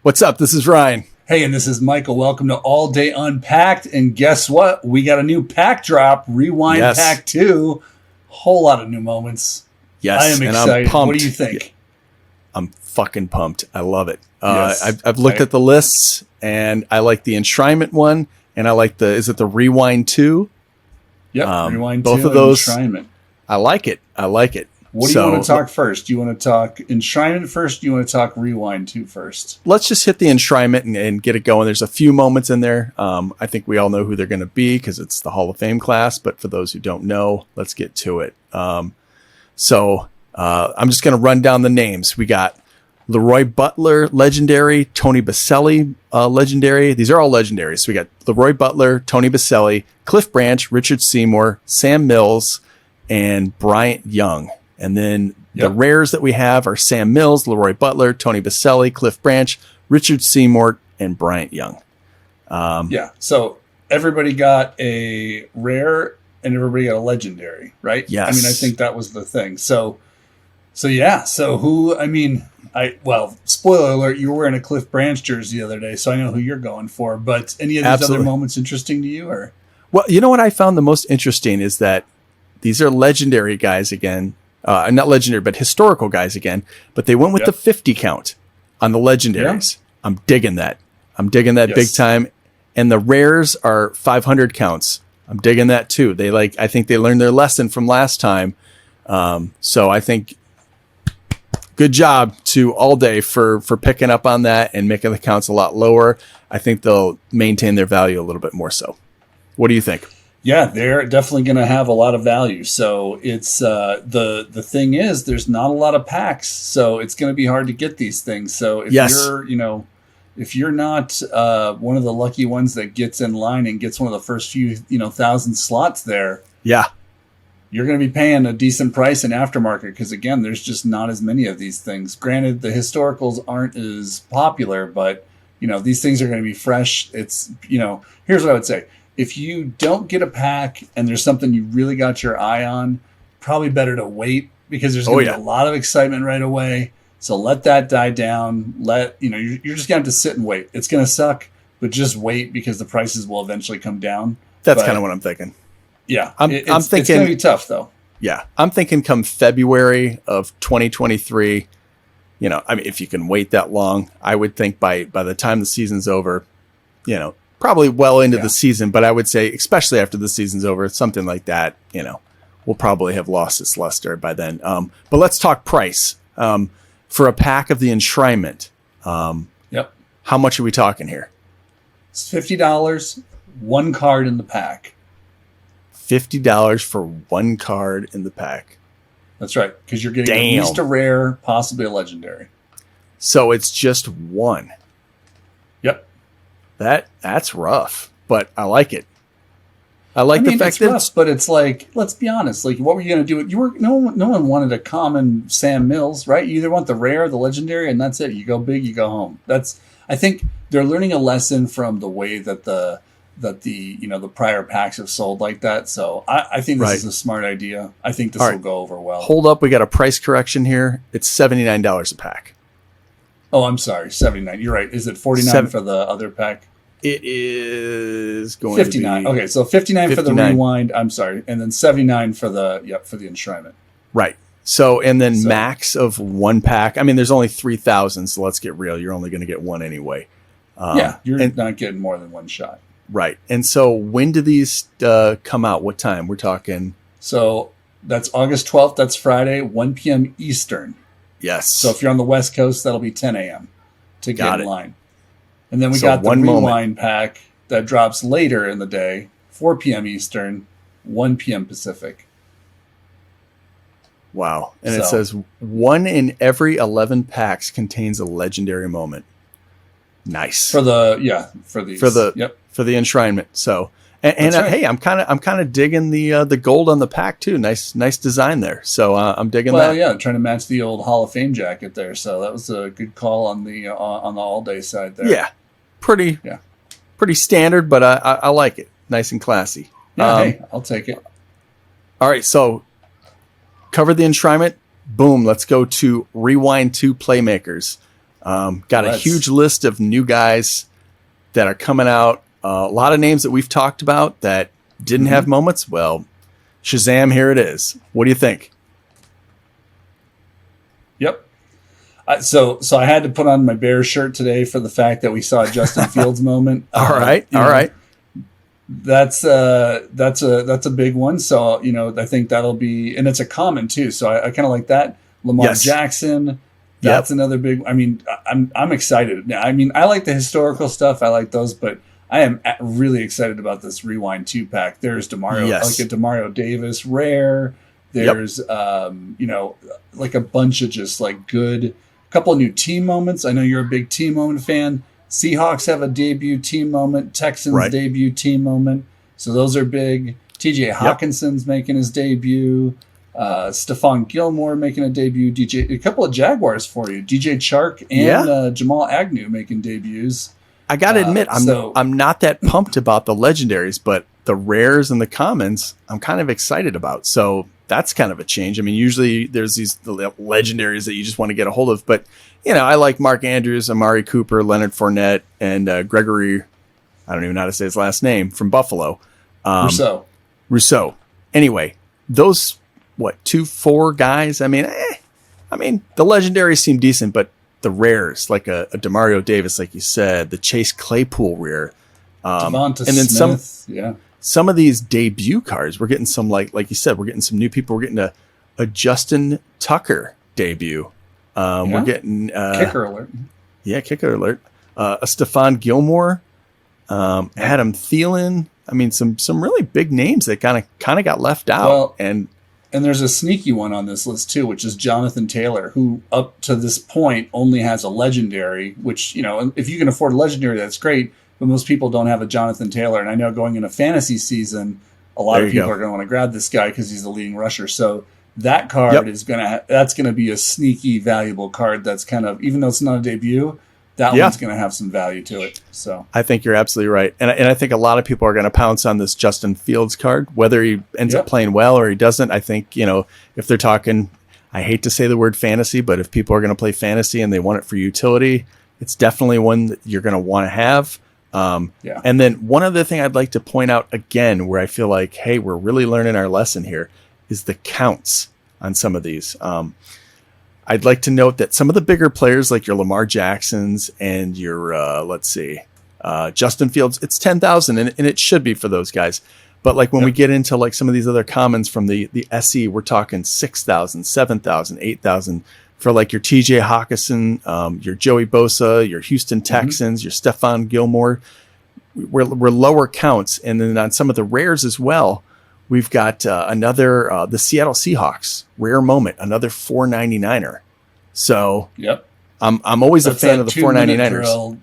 What's up? This is Ryan. Hey, and this is Michael. Welcome to All Day Unpacked. And guess what? We got a new pack drop, Rewind Pack 2. Whole lot of new moments. Yes, I am excited. What do you think? I'm fucking pumped. I love it. Yes. I've looked at the lists, and I like the Enshrinement one, and I like is it the Rewind 2? Yep, Rewind 2 both of those. Enshrinement. I like it. What do you want to talk first? Do you want to talk Enshrinement first? Do you want to talk Rewind 2 first? Let's just hit the Enshrinement and get it going. There's a few moments in there. I think we all know who they're going to be because it's the Hall of Fame class. But for those who don't know, let's get to it. So I'm just going to run down the names. We got Leroy Butler, legendary. Tony Baselli, legendary. These are all legendaries. So we got Leroy Butler, Tony Baselli, Cliff Branch, Richard Seymour, Sam Mills, and Bryant Young. And then the rares that we have are Sam Mills, Leroy Butler, Tony Baselli, Cliff Branch, Richard Seymour, and Bryant Young. So everybody got a rare and everybody got a legendary, right? Yes. I mean, I think that was the thing. So who, spoiler alert, you were wearing a Cliff Branch jersey the other day, so I know who you're going for. But any of these other moments interesting to you? Or? Well, you know what I found the most interesting is that these are legendary guys again. Not legendary, but historical guys again. But they went with the 50 count on the legendaries. Yeah. I'm digging that. Big time. And the rares are 500 counts. I'm digging that too. I think they learned their lesson from last time. So I think good job to All Day for picking up on that and making the counts a lot lower. I think they'll maintain their value a little bit more so. What do you think? Yeah, they're definitely going to have a lot of value. So it's the thing is, there's not a lot of packs, so it's going to be hard to get these things. So if you're not one of the lucky ones that gets in line and gets one of the first few 1,000 slots there, you're going to be paying a decent price in aftermarket because again, there's just not as many of these things. Granted, the historicals aren't as popular, but these things are going to be fresh. It's here's what I would say. If you don't get a pack and there's something you really got your eye on, probably better to wait because there's going to be a lot of excitement right away. So let that die down. You're just going to have to sit and wait. It's going to suck, but just wait because the prices will eventually come down. That's kind of what I'm thinking. Yeah. I'm thinking it's going to be tough though. Yeah. I'm thinking come February of 2023, if you can wait that long, I would think by the time the season's over, probably well into the season, but I would say, especially after the season's over, something like that, we'll probably have lost its luster by then. But let's talk price. For a pack of the Enshrinement, how much are we talking here? It's $50, one card in the pack. $50 for one card in the pack. That's right, because you're getting at least a rare, possibly a legendary. So it's just one. Yep. That's rough, but I like it. I like the fact that rough, but it's like, let's be honest. Like, what were you going to do? No one wanted a common Sam Mills, right? You either want the rare or the legendary, and that's it. You go big, you go home. I think they're learning a lesson from the way that the prior packs have sold like that. So I think this is a smart idea. I think this will go over well. Hold up, we got a price correction here. It's $79 a pack. Oh, I'm sorry, $79. You're right. Is it $49 for the other pack? It is going $59. to be Okay, so $59 for the Rewind. I'm sorry, and then $79 for the Enshrinement. Right. So and then max of one pack. I mean, there's only 3,000, so let's get real. You're only going to get one anyway. You're not getting more than one shot. Right. And so when do these come out? What time? We're talking. So that's August 12th. That's Friday, 1 p.m. Eastern. Yes. So if you're on the West Coast, that'll be 10 a.m. to get in line. And then we got the Rewind pack that drops later in the day, 4 p.m. Eastern, 1 p.m. Pacific. Wow. And it says 1 in every 11 packs contains a legendary moment. Nice. For the Enshrinement. So hey, I'm kind of digging the gold on the pack too. Nice design there. So I'm digging that. Well, yeah, trying to match the old Hall of Fame jacket there. So that was a good call on the All Day side there. Yeah, pretty standard, but I like it. Nice and classy. Yeah, hey, I'll take it. All right, so cover the Enshrinement. Boom. Let's go to Rewind 2 Playmakers. Got a huge list of new guys that are coming out. A lot of names that we've talked about that didn't have moments. Well, Shazam, here it is. What do you think? Yep. So I had to put on my Bears shirt today for the fact that we saw a Justin Fields moment. All right. That's a big one. So, I think that'll be, and it's a common too. So I kind of like that. Lamar Jackson. That's another big, I'm excited. I like the historical stuff. I like those, but I am really excited about this Rewind 2-pack. There's Demario, like a Demario Davis rare. There's, like a bunch of just like good, couple of new team moments. I know you're a big team moment fan. Seahawks have a debut team moment. Texans debut team moment. So those are big. TJ Hawkinson's making his debut. Stephon Gilmore making a debut. A couple of Jaguars for you. DJ Chark and Jamal Agnew making debuts. I got to admit, I'm not that pumped about the legendaries, but the rares and the commons, I'm kind of excited about. So that's kind of a change. Usually there's these legendaries that you just want to get a hold of, but I like Mark Andrews, Amari Cooper, Leonard Fournette, and Gregory. I don't even know how to say his last name, from Buffalo. Rousseau. Anyway, those 2-4 guys. The legendaries seem decent, but the rares, like a Demario Davis, like you said, the Chase Claypool rare, Devonta and then Smith, some of these debut cards. We're getting some like you said, we're getting some new people. We're getting a Justin Tucker debut. We're getting kicker alert. Yeah, kicker alert. A Stephon Gilmore, Adam Thielen. Some really big names that kind of got left out. And there's a sneaky one on this list too, which is Jonathan Taylor, who up to this point only has a legendary, which, if you can afford a legendary, that's great. But most people don't have a Jonathan Taylor. And I know going into fantasy season, a lot of people are going to want to grab this guy because he's the leading rusher. So that card is that's going to be a sneaky valuable card. That's kind of, even though it's not a debut, that one's going to have some value to it. So I think you're absolutely right. And I think a lot of people are going to pounce on this Justin Fields card, whether he ends up playing well or he doesn't. I think, if they're talking, I hate to say the word fantasy, but if people are going to play fantasy and they want it for utility, it's definitely one that you're going to want to have. And then one other thing I'd like to point out again, where I feel like, hey, we're really learning our lesson here, is the counts on some of these. I'd like to note that some of the bigger players, like your Lamar Jacksons and your, Justin Fields, it's 10,000, and it should be for those guys. But like when we get into like some of these other commons from the SE, we're talking 6,000, 7,000, 8,000 for like your TJ Hawkinson, your Joey Bosa, your Houston Texans, your Stephon Gilmore. We're lower counts. And then on some of the rares as well, we've got another, the Seattle Seahawks rare moment, another 499er. So I'm always a fan of the 499ers.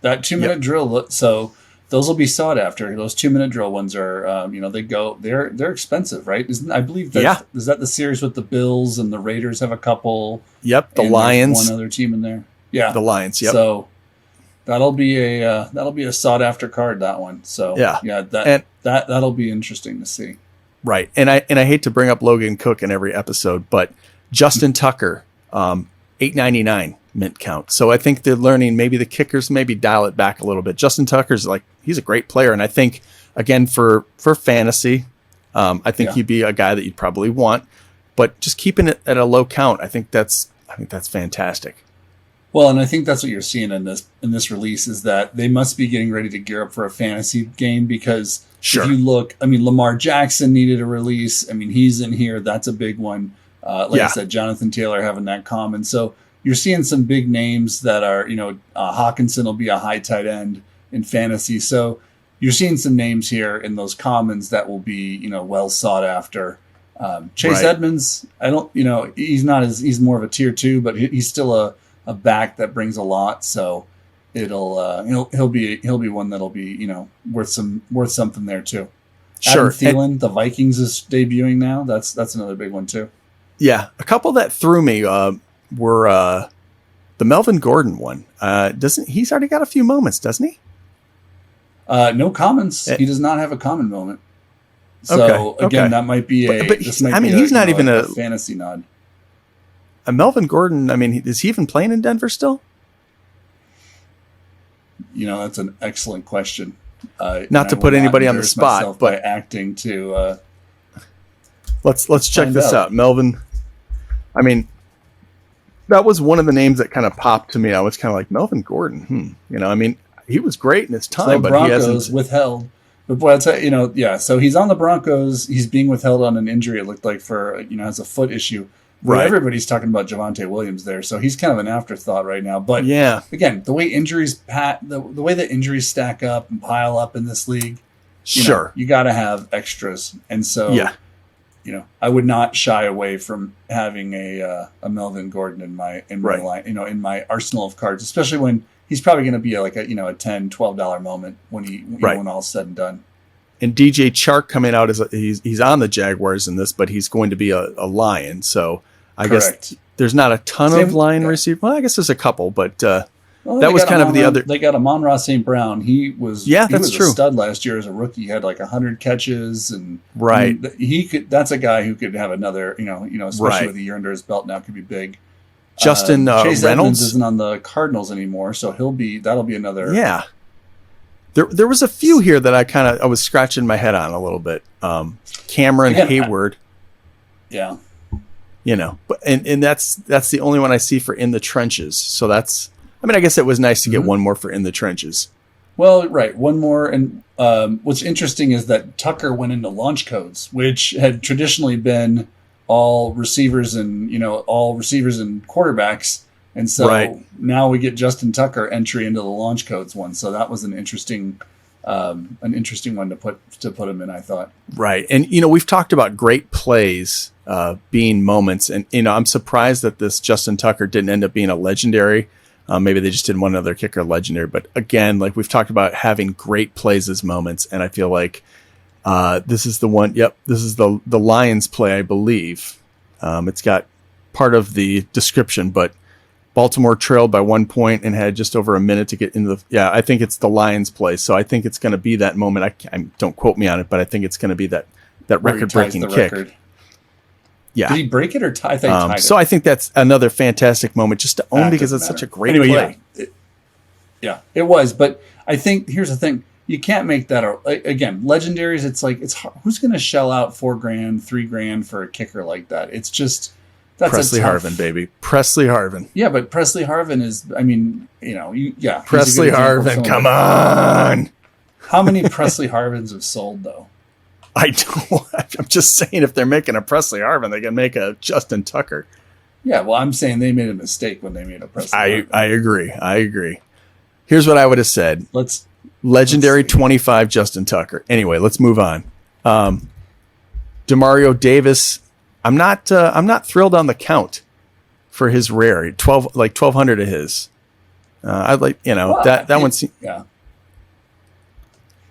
That 2-minute drill. So those will be sought after. Those 2-minute drill ones are, they're expensive, right? I believe is that the series with the Bills and the Raiders have a couple. Yep, the Lions. One other team in there. Yeah, the Lions. Yep. So that'll be a sought after card. That one. So that'll be interesting to see. Right, and I hate to bring up Logan Cook in every episode, but Justin Tucker, $8.99 mint count. So I think they're learning. Maybe the kickers maybe dial it back a little bit. Justin Tucker's he's a great player, and I think again for fantasy, I think he'd be a guy that you'd probably want. But just keeping it at a low count, I think that's fantastic. Well, and I think that's what you're seeing in this release is that they must be getting ready to gear up for a fantasy game because if you look, Lamar Jackson needed a release. He's in here. That's a big one. I said, Jonathan Taylor having that common. So you're seeing some big names that are, Hawkinson will be a high tight end in fantasy. So you're seeing some names here in those commons that will be, well sought after. Chase Edmonds, he's more of a tier 2, but he's still a back that brings a lot. So he'll be one that'll be, worth something there too. Sure. Adam Thielen, the Vikings is debuting now. That's another big one too. Yeah. A couple that threw me, were the Melvin Gordon one. He's already got a few moments, doesn't he? No commons. He does not have a common moment. So again, that might be he's not even a fantasy nod. Melvin Gordon, is he even playing in Denver still? That's an excellent question. Not to put anybody on the spot, but by acting to. Let's check this out, Melvin. I mean, that was one of the names that kind of popped to me. I was kind of like, Melvin Gordon. I mean, he was great in his time, but he hasn't withheld. But boy, I'll tell you, so he's on the Broncos. He's being withheld on an injury. It looked like for has a foot issue. But right. Everybody's talking about Javonte Williams there, so he's kind of an afterthought right now. But yeah, again, the way injuries the way that injuries stack up and pile up in this league, you got to have extras, and so I would not shy away from having a Melvin Gordon in my line, in my arsenal of cards, especially when he's probably going to be like a $10, $12 moment when all's said and done. And DJ Chark coming out he's on the Jaguars in this, but he's going to be a Lion. So I guess there's not a ton of Lion receivers. Well, I guess there's a couple, but that was kind of the other. They got Amon-Ra St. Brown. He was true. A stud last year as a rookie. He had like 100 catches, and right. He could. That's a guy who could have another. Especially with a year under his belt now, could be big. Justin Chase Reynolds Edmonds isn't on the Cardinals anymore, so that'll be another. Yeah. There was a few here that I was scratching my head on a little bit. Cameron Hayward. Yeah. But and that's the only one I see for in the trenches. So I guess it was nice to get one more for in the trenches. Well, right. One more. And what's interesting is that Tucker went into launch codes, which had traditionally been all receivers and quarterbacks. And so now we get Justin Tucker entry into the launch codes one. So that was an interesting one to put him in, I thought. Right. And, we've talked about great plays being moments. And, I'm surprised that this Justin Tucker didn't end up being a legendary. Maybe they just didn't want another kicker legendary. But again, like we've talked about having great plays as moments. And I feel like this is the one. Yep. This is the Lions play, I believe. It's got part of the description, but Baltimore trailed by 1 point and had just over a minute to get into I think it's the Lions play. So I think it's going to be that moment. I don't quote me on it, but I think it's going to be that record-breaking kick. Record. Yeah. Did he break it or tie? I thought he tied so it. I think that's another fantastic moment just to own because it's such a great play. It was. But I think here's the thing. You can't make that again. Legendaries. It's like who's going to shell out $4,000, $3,000 for a kicker like that? It's just. That's Presley Harvin, baby. Presley Harvin. Yeah, but Presley Harvin is, Presley Harvin, come on. How many Presley Harvins have sold, though? I'm just saying if they're making a Presley Harvin, they can make a Justin Tucker. Yeah, well, I'm saying they made a mistake when they made a Presley Harvin. I agree. Here's what I would have said. Legendary 25 Justin Tucker. Anyway, let's move on. Demario Davis. I'm not thrilled on the count for his rare 1,200 of his. I'd like that one. Yeah,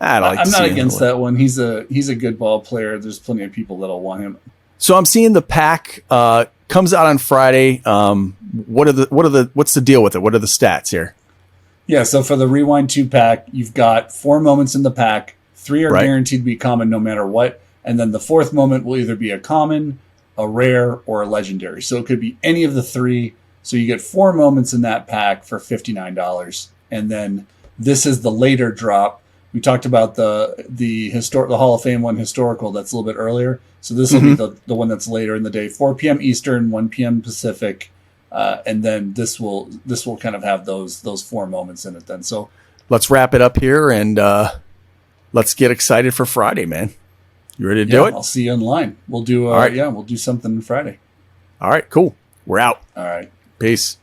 I'm not against that one. He's a good ball player. There's plenty of people that'll want him. So I'm seeing the pack comes out on Friday. What's the deal with it? What are the stats here? Yeah, so for the Rewind 2 pack, you've got 4 moments in the pack. 3 are guaranteed to be common no matter what, and then the 4th moment will either be a common, a rare, or a legendary. So it could be any of the 3. So you get 4 moments in that pack for $59. And then this is the later drop. We talked about the Hall of Fame one, historical, that's a little bit earlier. So this will be the one that's later in the day, 4 p.m. Eastern, 1 p.m. Pacific. And then this will kind of have those 4 moments in it then. So let's wrap it up here and let's get excited for Friday, man. You ready to do it? I'll see you online. We'll do we'll do something Friday. All right, cool. We're out. All right. Peace.